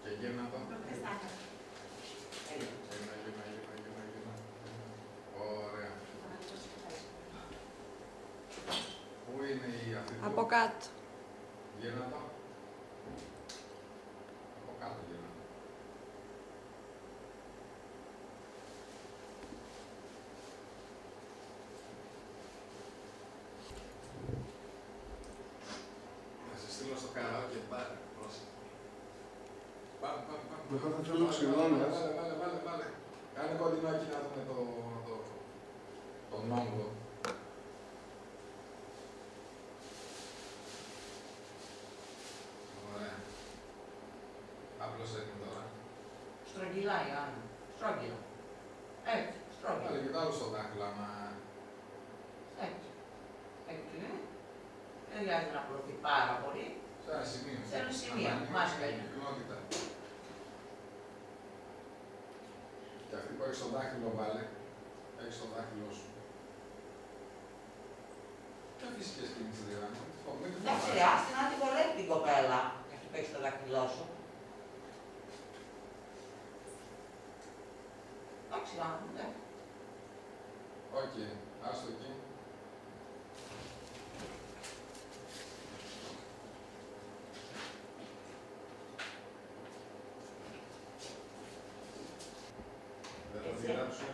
Και γύρνα το. Έλα. Γύρνα. Ωραία. Πού είναι η αυτή του? Από κάτω. Γύρνα το. Από κάτω γύρνα το. Θα σε στείλω στο καράοκι και πάρε. Πάμε. Εγώ θα θέλω ξυλώνας. Βάλε. Κάνε κοντινό εκεί να δούμε τον όγκο. Ωραία. Άπλωσε την τώρα. Στρογγυλά η Άννα. Στρόγγυλα. Έτσι, Βάλε στρόγγυλα. και το άλλο στο δάχτυλο, άμα... Έτσι. Έτσι, δεν χρειάζεται να προωθεί πάρα πολύ. Σε ένα σημείο. Σε ένα σημείο, μάσκα είναι. Πυκνότητα. Και αυτή που έχει στο δάχτυλο βάλε. Έχει στο δάχτυλο σου. Ποια φυσικές κινήσεις δηλαδή. Εντάξει, ρε, άστε να την βολεύει την κοπέλα. Αυτή που έχει στο δάχτυλό σου. Εντάξει, Άννα, ναι. Οκ, άστο εκεί. Δεν θα τη γράψουμε